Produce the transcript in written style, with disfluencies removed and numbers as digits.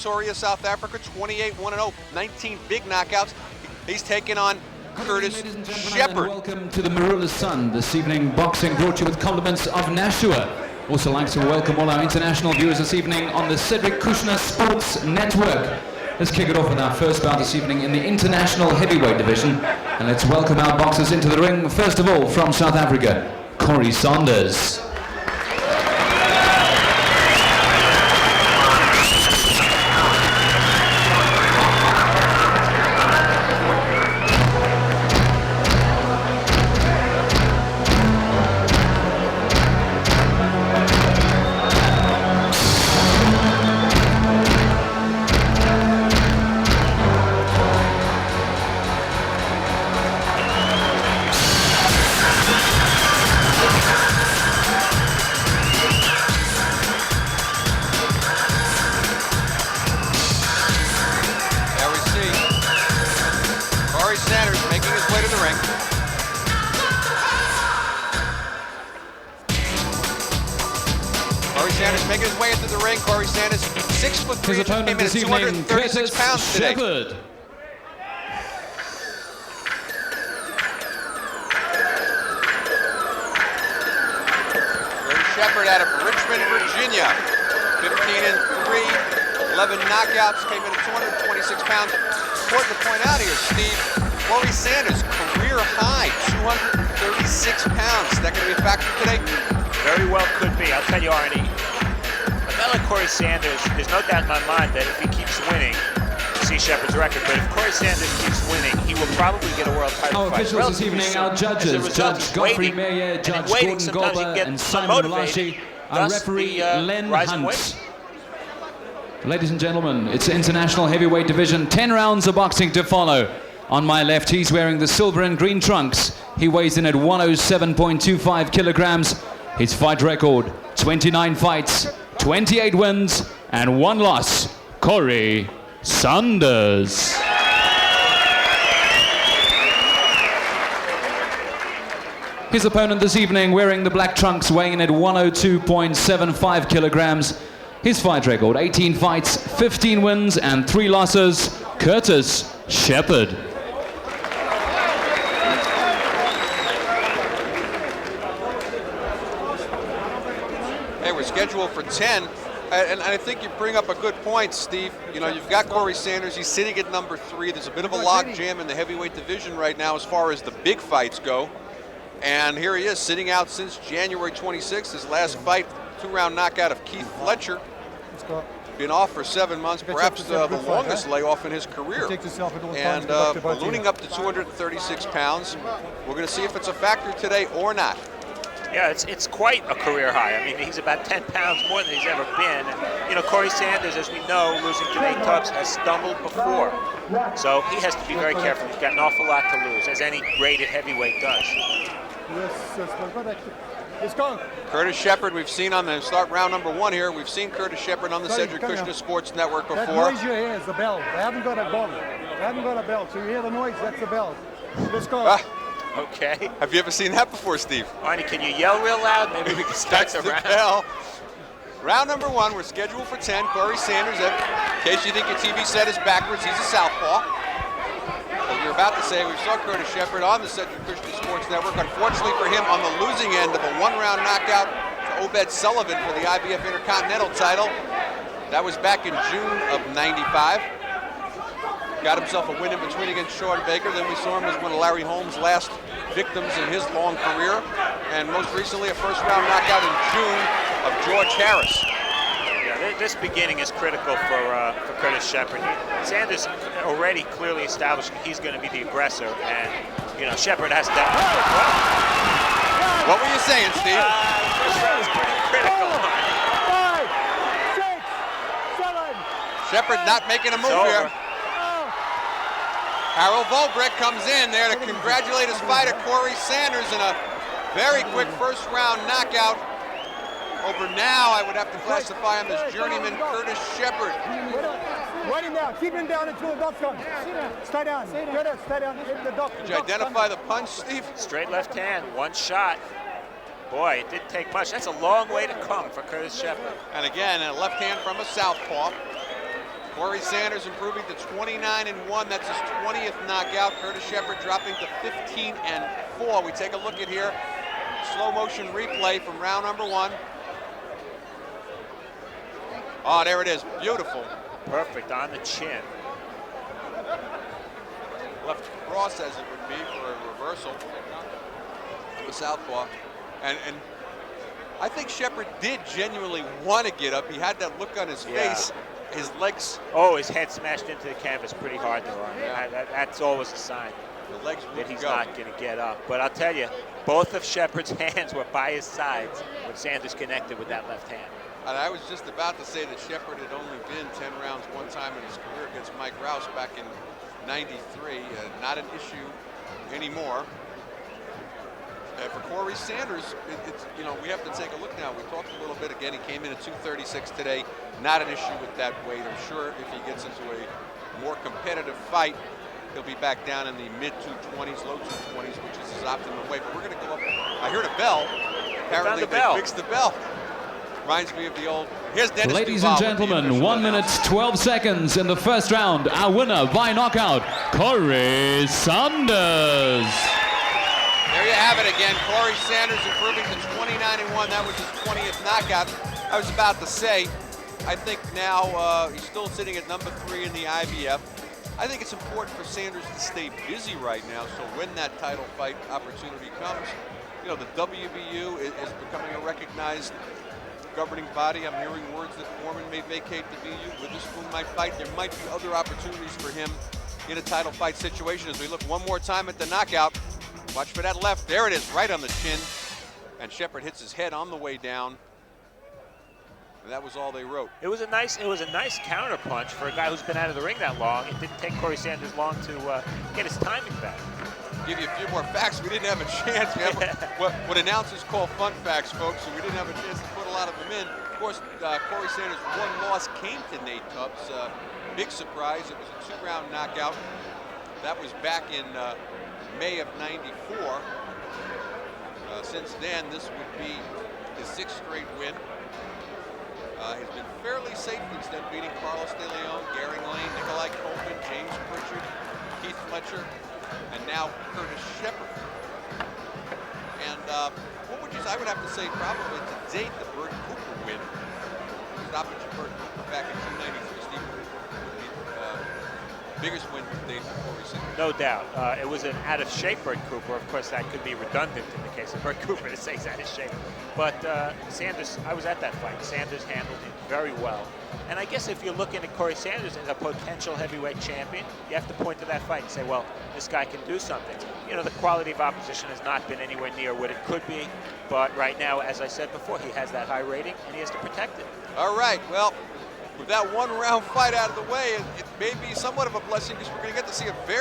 Pretoria, South Africa, 28-1-0, 19 big knockouts. He's taking on Curtis Shepard. Welcome to the Marula Sun. This evening, boxing brought to you with compliments of Nashua. Also like to welcome all our international viewers this evening on the Cedric Kushner Sports Network. Let's kick it off with our first bout this evening in the international heavyweight division. And let's welcome our boxers into the ring. First of all, from South Africa, Corrie Saunders. Making his way into the ring, Corrie Sanders, 6'3", his opponent this evening, 236 pounds today. Shepard. Curtis Shepard out of Richmond, Virginia, 15-3, 11 knockouts, came in at 226 pounds. Important to point out here, Steve, Corrie Sanders, career high, 236 pounds. Is that going to be a factor today? Very well could be. I'll tell you, Arnie. Like Corrie Sanders, there's no doubt in my mind that if he keeps winning, see Shepard's record, but if Corrie Sanders keeps winning, he will probably get a world title fight. Officials this evening, our judges, Judge Godfrey Meyer, Judge Gordon Golber, and Simon Malashi, our referee Len Hunt. Ladies and gentlemen, it's international heavyweight division, 10 rounds of boxing to follow. On my left, he's wearing the silver and green trunks. He weighs in at 107.25 kilograms. His fight record, 29 fights, 28 wins, and 1 loss, Corrie Saunders. His opponent this evening, wearing the black trunks, weighing in at 102.75 kilograms. His fight record, 18 fights, 15 wins, and 3 losses, Curtis Shepard. We're scheduled for 10, and I think you bring up a good point, Steve. You know, you've got Corrie Sanders. He's sitting at number 3. There's a bit of a log jam in the heavyweight division right now as far as the big fights go. And here he is, sitting out since January 26th. His last fight, 2-round knockout of Keith Fletcher. Been off for 7 months, perhaps the longest layoff in his career. And ballooning up to 236 pounds. We're going to see if it's a factor today or not. Yeah, it's quite a career high. I mean, he's about 10 pounds more than he's ever been. And, you know, Corrie Sanders, as we know, losing to Nate Tubbs, has stumbled before. So he has to be very careful. He's got an awful lot to lose, as any graded heavyweight does. Curtis Shepard, we've seen on the start round number 1 here. We've seen Curtis Shepard on the Cedric Kushner Sports Network before. That noise you hear is the bell. They haven't got a bell. They haven't got a bell. So you hear the noise, that's the bell. Let's go. Okay. Have you ever seen that before, Steve? Arnie, can you yell real loud? Maybe we can start the round. Bell. Round number 1, we're scheduled for 10. Corrie Sanders, in case you think your TV set is backwards, he's a southpaw. As you're about to say, we saw Curtis Shepard on the Cedric Kushner Sports Network. Unfortunately for him, on the losing end of a 1-round knockout to Obed Sullivan for the IBF Intercontinental title. That was back in June of '95. Got himself a win in between against Sean Baker. Then we saw him as one of Larry Holmes' last victims in his long career. And most recently, a first-round knockout in June of George Harris. Yeah, this beginning is critical for Curtis Shepard. Sanders already clearly established he's going to be the aggressor. And, you know, Shepard has to... What were you saying, Steve? This round is pretty critical. 5, 6, 7. Shepard not making a move here. Harold Volbrecht comes in there to congratulate his fighter, Corrie Sanders, in a very quick first-round knockout. Over now, I would have to classify him as journeyman Curtis Shepard. Write him down. Keep him down until the dog's gone. Stay down. Stay down. Hit the dog. Did you identify the punch, Steve? Straight left hand, 1 shot. Boy, it didn't take much. That's a long way to come for Curtis Shepard. And again, a left hand from a southpaw. Corrie Sanders improving to 29-1. That's his 20th knockout. Curtis Shepard dropping to 15-4. We take a look at here. Slow motion replay from round number 1. Oh, there it is. Beautiful. Perfect on the chin. Left cross as it would be for a reversal of the southpaw. And I think Shepard did genuinely want to get up. He had that look on his face. His legs. Oh, his head smashed into the canvas pretty hard there. Yeah. That's always a sign The legs that he's not going to get up. But I'll tell you, both of Shepard's hands were by his sides when Sanders connected with that left hand. And I was just about to say that Shepard had only been 10 rounds one time in his career against Mike Rouse back in '93. Not an issue anymore. For Corrie Sanders, it's, you know, we have to take a look now. We talked a little bit again. He came in at 236 today. Not an issue with that weight. I'm sure if he gets into a more competitive fight, he'll be back down in the mid 220s, low 220s, which is his optimum weight. But we're going to go up. I heard a bell. Apparently they fixed the bell. Reminds me of the old. Here's Dennis Ladies Duval and gentlemen, 1 minute 12 seconds in the first round. Our winner by knockout, Corrie Sanders. There you have it again. Corrie Sanders improving to 29-1. That was his 20th knockout. I was about to say, I think now he's still sitting at number 3 in the IBF. I think it's important for Sanders to stay busy right now, so when that title fight opportunity comes, you know, the WBU is becoming a recognized governing body. I'm hearing words that Foreman may vacate the BU. Witherspoon might fight. There might be other opportunities for him in a title fight situation. As we look one more time at the knockout, watch for that left. There it is, right on the chin. And Shepard hits his head on the way down. And that was all they wrote. It was a nice counter punch for a guy who's been out of the ring that long. It didn't take Corrie Sanders long to get his timing back. Give you a few more facts. We didn't have a chance. We have what announcers call fun facts, folks, and we didn't have a chance to put a lot of them in. Of course, Corrie Sanders' one loss came to Nate Tubbs. Big surprise. It was a 2-round knockout. That was back in May of '94. Since then, this would be his 6th straight win. He's been fairly safe since then, beating Carlos De Leon, Gary Lane, Nikolai Colvin, James Pritchard, Keith Fletcher, and now Curtis Shepard. And what would you say? I would have to say probably to date the Bert Cooper win. Stopping Bert Cooper back in 293, Steve, the biggest win to date for Corrie Sanders. No doubt. It was an out-of-shape Bert Cooper. Of course, that could be redundant in the case of Bert Cooper to say he's out of shape. But Sanders, I was at that fight. Sanders handled it very well. And I guess if you're looking at Corrie Sanders as a potential heavyweight champion, you have to point to that fight and say, well, this guy can do something. You know, the quality of opposition has not been anywhere near what it could be. But right now, as I said before, he has that high rating, and he has to protect it. All right, well, with that 1-round fight out of the way, it may be somewhat of a blessing because we're going to get to see a very